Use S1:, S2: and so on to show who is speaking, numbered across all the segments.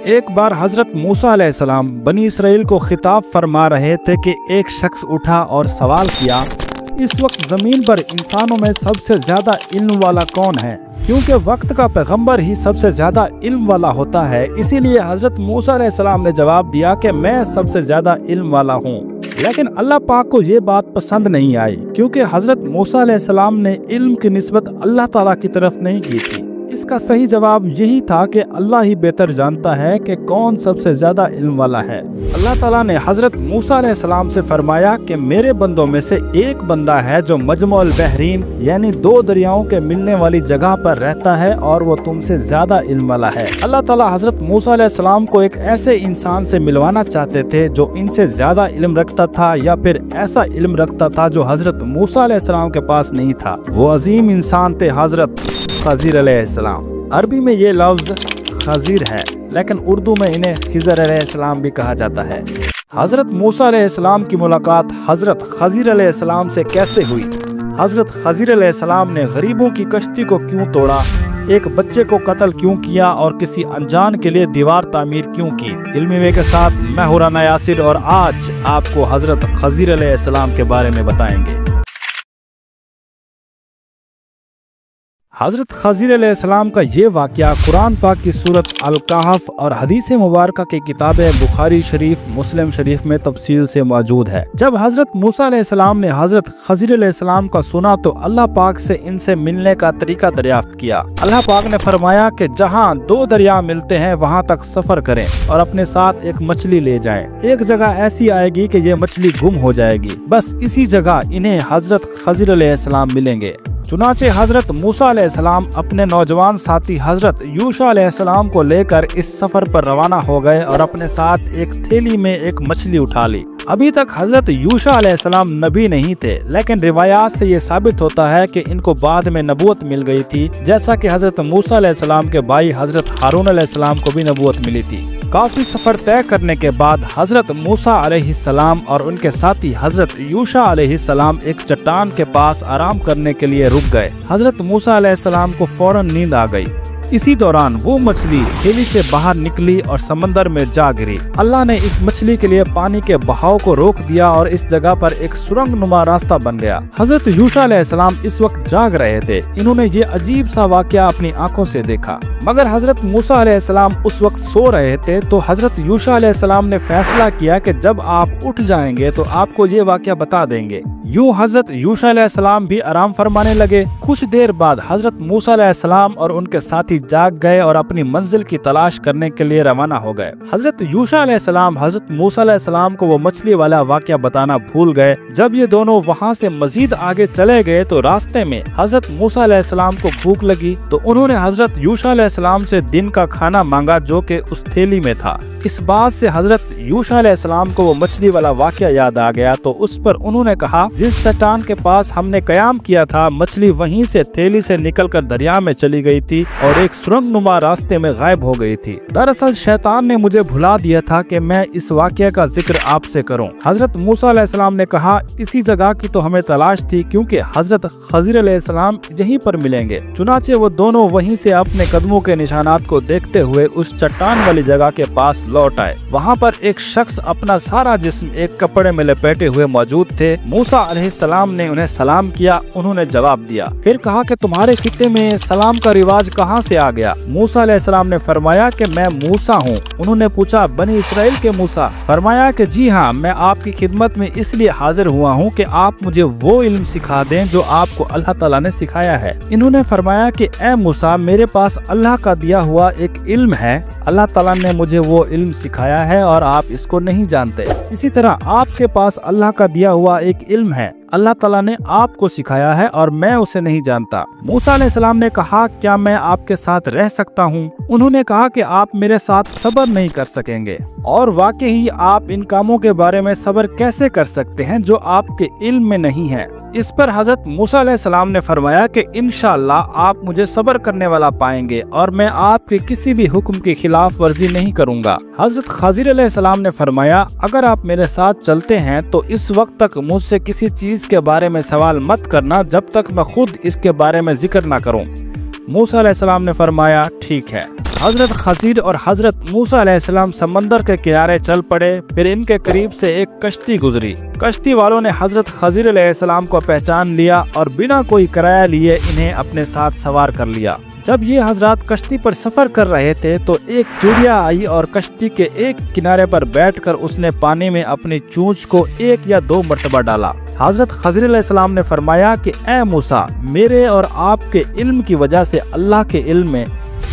S1: एक बार हजरत मूसा अलैहिस्सलाम बनी इसराइल को खिताब फरमा रहे थे कि एक शख्स उठा और सवाल किया, इस वक्त जमीन पर इंसानों में सबसे ज्यादा इल्म वाला कौन है? क्योंकि वक्त का पैगंबर ही सबसे ज्यादा इल्म वाला होता है। इसीलिए हजरत मूसा अलैहिस्सलाम ने जवाब दिया कि मैं सबसे ज्यादा इल्म वाला हूँ। लेकिन अल्लाह पाक को ये बात पसंद नहीं आई, क्योंकि हजरत मूसा अलैहिस्सलाम ने इल्म की निस्बत अल्लाह ताला की तरफ नहीं की थी। इसका सही जवाब यही था कि अल्लाह ही बेहतर जानता है कि कौन सबसे ज्यादा इल्म वाला है। अल्लाह ताला ने हजरत मूसा अलैहिस्सलाम से फरमाया कि मेरे बंदों में से एक बंदा है जो मजमुअल बहरीन यानी दो दरियाओं के मिलने वाली जगह पर रहता है और वो तुमसे ज्यादा इल्म वाला है। अल्लाह ताला हजरत मूसा अलैहिस्सलाम को एक ऐसे इंसान से मिलवाना चाहते थे जो इनसे ज्यादा इल्म रखता था या फिर ऐसा इल्म रखता था जो हजरत मूसा अलैहिस्सलाम के पास नहीं था। वो अजीम इंसान थे हजरत खजीर अलैहिस्सलाम। अरबी में ये लफ्ज खजीर है, लेकिन उर्दू में इन्हें खिजर अलैहिस्सलाम भी कहा जाता है। हजरत मूसा अलैहिस्सलाम की मुलाकात हजरत खजीर अलैहिस्सलाम से कैसे हुई? हजरत खजीर अलैहिस्सलाम ने गरीबों की कश्ती को क्यों तोड़ा, एक बच्चे को कत्ल क्यों किया और किसी अनजान के लिए दीवार तामीर क्यों की? इल्मी वे के साथ मैं हूं राना यासिर और आज आपको हजरत खजीर अलैहिस्सलाम के बारे में बताएंगे। हजरत खजीर अलैहिस्सलाम का ये वाक़या कुरान पाक की सूरत अल-कहफ और हदीस मुबारक की किताबें बुखारी शरीफ, मुस्लिम शरीफ में तफसील से मौजूद है। जब हजरत मूसा अलैहिस्सलाम ने हजरत खजीर अलैहिस्सलाम का सुना तो अल्लाह पाक से इनसे मिलने का तरीका दरियाफ्त किया। अल्लाह पाक ने फरमाया कि जहाँ दो दरिया मिलते हैं वहाँ तक सफर करें और अपने साथ एक मछली ले जाएं। एक जगह ऐसी आएगी कि ये मछली गुम हो जाएगी, बस इसी जगह इन्हें हजरत खजीर अलैहिस्सलाम मिलेंगे। चुनाचे हजरत मूसा अलैहिस्सलाम अपने नौजवान साथी हजरत यूशा अलैहिस्सलाम को लेकर इस सफर पर रवाना हो गए और अपने साथ एक थैली में एक मछली उठा ली। अभी तक हजरत यूशा अलैहिस्सलाम नबी नहीं थे, लेकिन रिवायात से ये साबित होता है कि इनको बाद में नबूवत मिल गई थी, जैसा कि हजरत मूसा अलैहिस्सलाम के भाई हजरत हारून अलैहिस्सलाम को भी नबूवत मिली थी। काफी सफर तय करने के बाद हजरत मूसा अलैहिस्सलाम और उनके साथी हजरत यूशा अलैहिस्सलाम एक चट्टान के पास आराम करने के लिए रुक गए। हजरत मूसा अलैहिस्सलाम को फौरन नींद आ गई। इसी दौरान वो मछली थैली से बाहर निकली और समंदर में जा गिरी। अल्लाह ने इस मछली के लिए पानी के बहाव को रोक दिया और इस जगह पर एक सुरंग नुमा रास्ता बन गया। हजरत यूशा अलैहिस्सलाम इस वक्त जाग रहे थे। इन्होंने ये अजीब सा वाकया अपनी आंखों से देखा, मगर हजरत मूसा अलैहिस्सलाम उस वक्त सो रहे थे। तो हजरत यूशा अलैहिस्सलाम ने फैसला किया कि जब आप उठ जाएंगे तो आपको ये वाकया बता देंगे। यूं हजरत यूशा अलैहिस्सलाम भी आराम फरमाने लगे। कुछ देर बाद हजरत मूसा अलैहिस्सलाम और उनके साथी जाग गए और अपनी मंजिल की तलाश करने के लिए रवाना हो गए। हजरत यूशा अलैहिस्सलाम हजरत मूसा अलैहिस्सलाम को वो मछली वाला वाकया बताना भूल गए। जब ये दोनों वहाँ से मजीद आगे चले गए तो रास्ते में हजरत मूसा अलैहिस्सलाम को भूख लगी, तो उन्होंने हजरत यूशा अलैहिस्सलाम से दिन का खाना मांगा जो कि उस थैली में था। इस बात से हजरत यूशा अलैहिस्सलाम को वो मछली वाला वाकया याद आ गया, तो उस पर उन्होंने कहा, जिस चट्टान के पास हमने कयाम किया था मछली वहीं से थैली से निकलकर दरिया में चली गई थी और एक सुरंग नुमा रास्ते में गायब हो गई थी। दरअसल शैतान ने मुझे भुला दिया था कि मैं इस वाकये का जिक्र आपसे करूं। हजरत मूसा अलैहिस्सलाम ने कहा, इसी जगह की तो हमें तलाश थी, क्योंकि हजरत खजीर अलैहिस्सलाम यहीं पर मिलेंगे। चुनाचे वो दोनों वहीं से अपने कदमों के निशानात को देखते हुए उस चट्टान वाली जगह के पास लौट आए। वहाँ पर एक शख्स अपना सारा जिस्म एक कपड़े में लपेटे हुए मौजूद थे। मूसा अलैहिस्सलाम ने उन्हें सलाम किया। उन्होंने जवाब दिया, फिर कहा कि तुम्हारे खित्ते में सलाम का रिवाज कहाँ से आ गया? मूसा अलैहिस्सलाम ने फरमाया कि मैं मूसा हूँ। उन्होंने पूछा, बनी इसराइल के मूसा? फरमाया कि जी हाँ, मैं आपकी खिदमत में इसलिए हाजिर हुआ हूँ कि आप मुझे वो इल्म सिखा दें जो आपको अल्लाह ताला ने सिखाया है। इन्होंने फरमाया कि ए मूसा, मेरे पास अल्लाह का दिया हुआ एक इल्म है। अल्लाह ताला ने मुझे वो इल्म सिखाया है और आप इसको नहीं जानते। इसी तरह आपके पास अल्लाह का दिया हुआ एक इल्म है, अल्लाह ताला ने आपको सिखाया है और मैं उसे नहीं जानता। मूसा अलैहिस्सलाम ने कहा, क्या मैं आपके साथ रह सकता हूँ? उन्होंने कहा कि आप मेरे साथ सब्र नहीं कर सकेंगे, और वाकई ही आप इन कामों के बारे में सब्र कैसे कर सकते हैं जो आपके इल्म में नहीं है। इस पर हजरत मूसा अलैहिस्सलाम ने फरमाया कि इंशाअल्लाह आप मुझे सब्र करने वाला पाएंगे और मैं आपके किसी भी हुक्म की खिलाफ वर्जी नहीं करूँगा। हजरत खजीर अलैहिस्सलाम ने फरमाया, अगर आप मेरे साथ चलते हैं तो इस वक्त तक मुझसे किसी चीज के बारे में सवाल मत करना जब तक मैं खुद इसके बारे में जिक्र ना करूं। मूसा अलैहिस्सलाम ने फरमाया, ठीक है। हजरत खजीर और हजरत मूसा अलैहिस्सलाम समंदर के किनारे चल पड़े। फिर इनके करीब से एक कश्ती गुजरी। कश्ती वालों ने हजरत खजीर अलैहिस्सलाम को पहचान लिया और बिना कोई किराया लिए इन्हें अपने साथ सवार कर लिया। जब ये हजरात कश्ती पर सफर कर रहे थे तो एक चिड़िया आई और कश्ती के एक किनारे पर बैठकर उसने पानी में अपनी चोंच को 1 या 2 मरतबा डाला। हजरत खजीर अलैहिस्सलाम ने फरमाया कि ए मूसा, मेरे और आपके इल्म की वजह से अल्लाह के इल्म में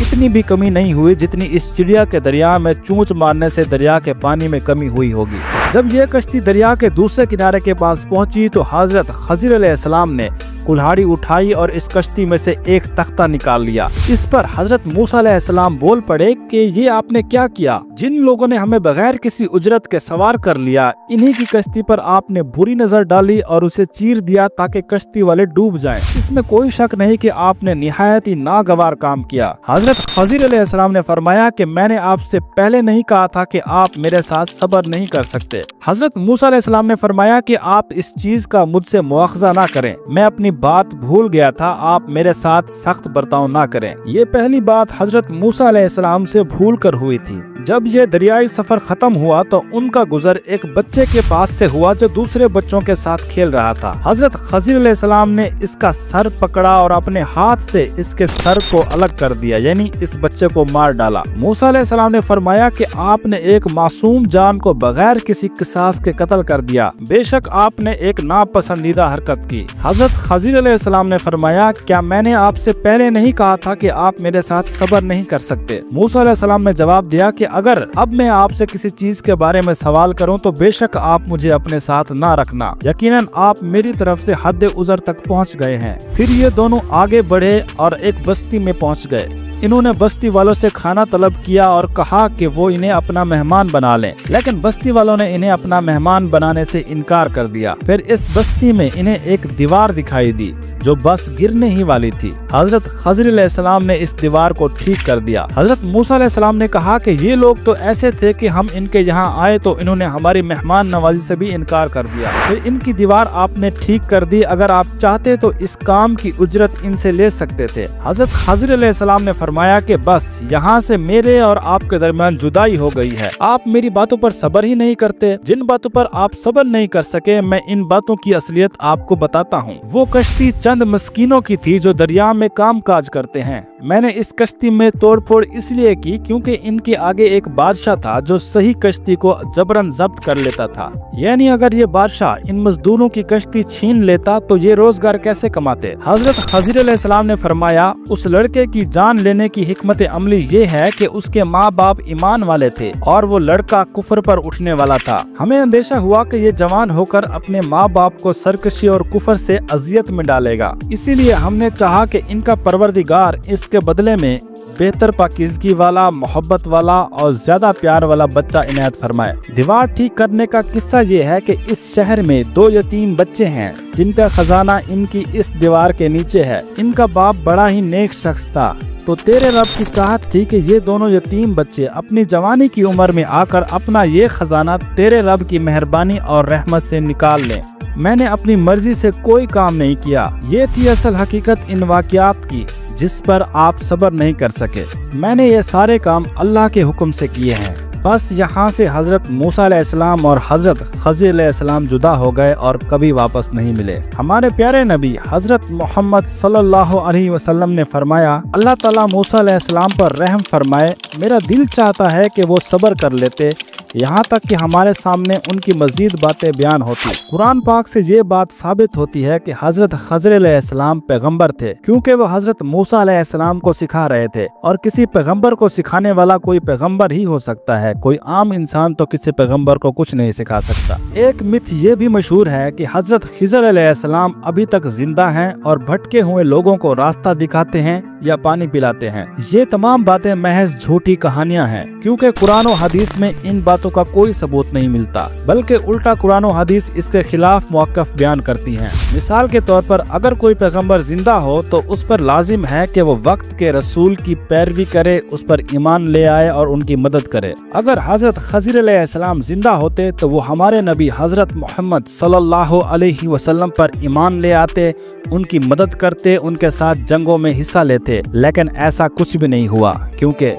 S1: इतनी भी कमी नहीं हुई जितनी इस चिड़िया के दरिया में चोंच मारने से दरिया के पानी में कमी हुई होगी। जब यह कश्ती दरिया के दूसरे किनारे के पास पहुंची तो हजरत खजीर अलैहिस्सलाम ने कुल्हाड़ी उठाई और इस कश्ती में से एक तख्ता निकाल लिया। इस पर हजरत मूसा अलैहिस्सलाम बोल पड़े कि ये आपने क्या किया? जिन लोगों ने हमें बगैर किसी उजरत के सवार कर लिया, इन्हीं की कश्ती पर आपने बुरी नजर डाली और उसे चीर दिया ताकि कश्ती वाले डूब जाएं। इसमें कोई शक नहीं कि आपने निहायत ही नागवार काम किया। हजरत खजीर अलैहिस्सलाम ने फरमाया कि मैंने आपसे पहले नहीं कहा था कि आप मेरे साथ सब्र नहीं कर सकते। हजरत मूसा अलैहिस्सलाम ने फरमाया कि आप इस चीज का मुझसे मुआखजा ना करें, मैं अपनी बात भूल गया था, आप मेरे साथ सख्त बर्ताव ना करें। ये पहली बात हजरत मूसा अलैहिस्सलाम से भूल कर हुई थी। जब ये दरियाई सफर खत्म हुआ तो उनका गुजर एक बच्चे के पास से हुआ जो दूसरे बच्चों के साथ खेल रहा था। हजरत खजीर अलैहिस्सलाम ने इसका सर पकड़ा और अपने हाथ से इसके सर को अलग कर दिया, यानी इस बच्चे को मार डाला। मूसा अलैहिस्सलाम ने फरमाया कि आपने एक मासूम जान को बगैर किसी किसास के कत्ल कर दिया, बेशक आपने एक नापसंदीदा हरकत की। हजरत खजीर अलैहिस्सलाम ने फरमाया, क्या मैंने आपसे पहले नहीं कहा था कि आप मेरे साथ सब्र नहीं कर सकते? मूसा अलैहिस्सलाम ने जवाब दिया कि अगर अब मैं आपसे किसी चीज के बारे में सवाल करूं तो बेशक आप मुझे अपने साथ ना रखना, यकीनन आप मेरी तरफ से हद उज़र तक पहुंच गए हैं। फिर ये दोनों आगे बढ़े और एक बस्ती में पहुंच गए। इन्होंने बस्ती वालों से खाना तलब किया और कहा कि वो इन्हें अपना मेहमान बना लें, लेकिन बस्ती वालों ने इन्हें अपना मेहमान बनाने से इनकार कर दिया। फिर इस बस्ती में इन्हें एक दीवार दिखाई दी जो बस गिरने ही वाली थी। हजरत खजीर अलैहिस्सलाम ने इस दीवार को ठीक कर दिया। हजरत मूसा अलैहिस्सलाम ने कहा कि ये लोग तो ऐसे थे कि हम इनके यहाँ आए तो इन्होंने हमारी मेहमान नवाजी से भी इनकार कर दिया। फिर इनकी दीवार आपने ठीक कर दी, अगर आप चाहते तो इस काम की उजरत इनसे ले सकते थे। हजरत खजीर अलैहिस्सलाम ने फरमाया कि बस यहाँ से मेरे और आपके दरमियान जुदाई हो गई है। आप मेरी बातों पर सब्र ही नहीं करते। जिन बातों पर आप सब्र नहीं कर सके, मैं इन बातों की असलियत आपको बताता हूँ। वो कश्ती चंद मस्कीनों की थी जो दरिया में काम काज करते हैं। मैंने इस कश्ती में तोड़फोड़ इसलिए की क्योंकि इनके आगे एक बादशाह था जो सही कश्ती को जबरन जब्त कर लेता था। यानी अगर ये बादशाह इन मजदूरों की कश्ती छीन लेता तो ये रोजगार कैसे कमाते? हजरत खजीर अलैहिस्सलाम ने फरमाया, उस लड़के की जान लेने की हिकमत अमली ये है कि उसके माँ बाप ईमान वाले थे और वो लड़का कुफर पर उठने वाला था। हमें अंदेशा हुआ कि ये जवान होकर अपने माँ बाप को सरकशी और कुफर से अजियत में डालेगा, इसीलिए हमने चाहा कि इनका परवरदिगार इसके बदले में बेहतर पाकीज़गी वाला, मोहब्बत वाला और ज्यादा प्यार वाला बच्चा इनायत फरमाए। दीवार ठीक करने का किस्सा ये है कि इस शहर में 2 यतीम बच्चे हैं जिनका खजाना इनकी इस दीवार के नीचे है। इनका बाप बड़ा ही नेक शख्स था, तो तेरे रब की चाहत थी कि ये दोनों यतीम बच्चे अपनी जवानी की उम्र में आकर अपना ये खजाना तेरे रब की मेहरबानी और रहमत से निकाल लें। मैंने अपनी मर्जी से कोई काम नहीं किया। ये थी असल हकीकत इन वाक़यात की जिस पर आप सब्र नहीं कर सके। मैंने ये सारे काम अल्लाह के हुक्म से किए हैं। बस यहाँ से हजरत मूसा अलैहिस्सलाम और हजरत खजीर अलैहिस्सलाम जुदा हो गए और कभी वापस नहीं मिले। हमारे प्यारे नबी हजरत मोहम्मद सल्लल्लाहु अलैहि वसल्लम ने फरमाया, अल्लाह ताला मूसा अलैहिस्सलाम पर रहम फरमाए, मेरा दिल चाहता है कि वो सब्र कर लेते यहाँ तक कि हमारे सामने उनकी मजीद बातें बयान होती। कुरान पाक से ये बात साबित होती है कि हजरत खजीर अलैहिस्सलाम पैगंबर थे क्योंकि वो हजरत मूसा अलैहिस्सलाम को सिखा रहे थे, और किसी पैगंबर को सिखाने वाला कोई पैगंबर ही हो सकता है। कोई आम इंसान तो किसी पैगंबर को कुछ नहीं सिखा सकता। एक मिथ ये भी मशहूर है कि हजरत खजीर अलैहिस्सलाम अभी तक जिंदा हैं और भटके हुए लोगों को रास्ता दिखाते हैं या पानी पिलाते हैं। ये तमाम बातें महज झूठी कहानियाँ हैं क्योंकि कुरान और हदीस में इन बातों का कोई सबूत नहीं मिलता, बल्कि उल्टा कुरान और हदीस इसके खिलाफ मौक़िफ़ बयान करती हैं। मिसाल के तौर पर अगर कोई पैगंबर जिंदा हो तो उस पर लाजिम है कि वो वक्त के रसूल की पैरवी करे, उस पर ईमान ले आए और उनकी मदद करे। अगर हजरत खजीर अलैहिस्सलाम जिंदा होते तो वो हमारे नबी हजरत मोहम्मद सल्लल्लाहु अलैहि वसल्लम पर ईमान ले आते, उनकी मदद करते, उनके साथ जंगों में हिस्सा लेते, लेकिन ऐसा कुछ भी नहीं हुआ क्योंकि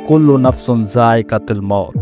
S1: कुल्लु नफ्सुन ज़ाइक़तुल मौत।